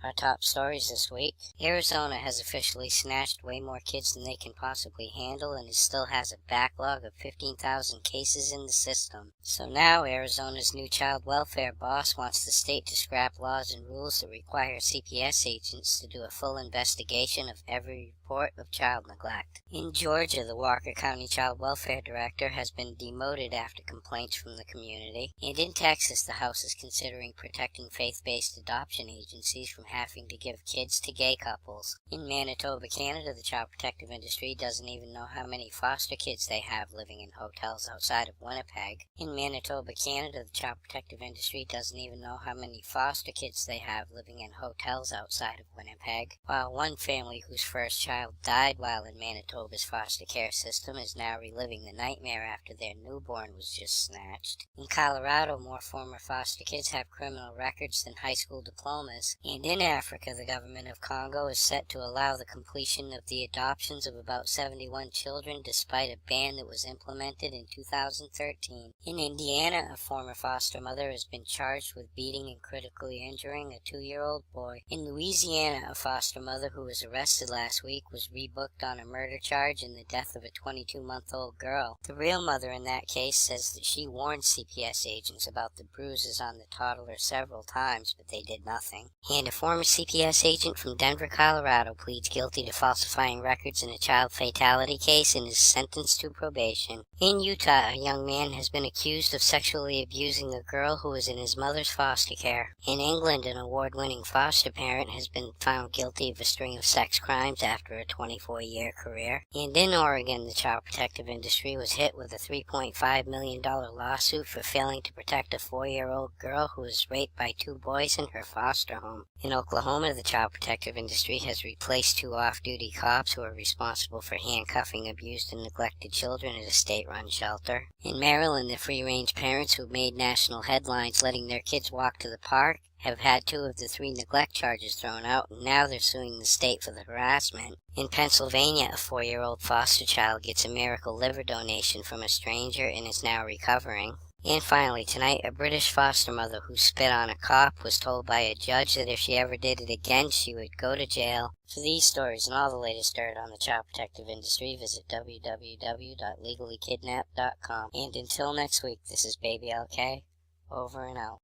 Our top stories this week. Arizona has officially snatched way more kids than they can possibly handle, and it still has a backlog of 15,000 cases in the system. So now Arizona's new child welfare boss wants the state to scrap laws and rules that require CPS agents to do a full investigation of every report of child neglect. In Georgia, the Walker County Child Welfare Director has been demoted after complaints from the community. And in Texas, the House is considering protecting faith-based adoption agencies from having to give kids to gay couples. In Manitoba, Canada, the child protective industry doesn't even know how many foster kids they have living in hotels outside of Winnipeg. In Manitoba, Canada, the child protective industry doesn't even know how many foster kids they have living in hotels outside of Winnipeg, while one family whose first child died while in Manitoba's foster care system is now reliving the nightmare after their newborn was just snatched. In Colorado, more former foster kids have criminal records than high school diplomas. And in Africa, the government of Congo is set to allow the completion of the adoptions of about 71 children despite a ban that was implemented in 2013. In Indiana, a former foster mother has been charged with beating and critically injuring a 2-year-old boy. In Louisiana, a foster mother who was arrested last week was rebooked on a murder charge in the death of a 22-month-old girl. The real mother in that case says that she warned CPS agents about the bruises on the toddler several times, but they did nothing. And a former CPS agent from Denver, Colorado pleads guilty to falsifying records in a child fatality case and is sentenced to probation. In Utah, a young man has been accused of sexually abusing a girl who was in his mother's foster care. In England, an award-winning foster parent has been found guilty of a string of sex crimes after a 24-year career. And in Oregon, the child protective industry was hit with a $3.5 million lawsuit for failing to protect a 4-year-old girl who was raped by 2 boys in her foster home. In Oklahoma, the child protective industry has replaced 2 off-duty cops who are responsible for handcuffing abused and neglected children at a state-run shelter. In Maryland, the free-range parents who made national headlines letting their kids walk to the park have had 2 of the 3 neglect charges thrown out, and now they're suing the state for the harassment. In Pennsylvania, a 4-year-old foster child gets a miracle liver donation from a stranger and is now recovering. And finally, tonight, a British foster mother who spit on a cop was told by a judge that if she ever did it again, she would go to jail. For these stories and all the latest dirt on the child protective industry, visit www.legallykidnapped.com. And until next week, this is Baby LK, over and out.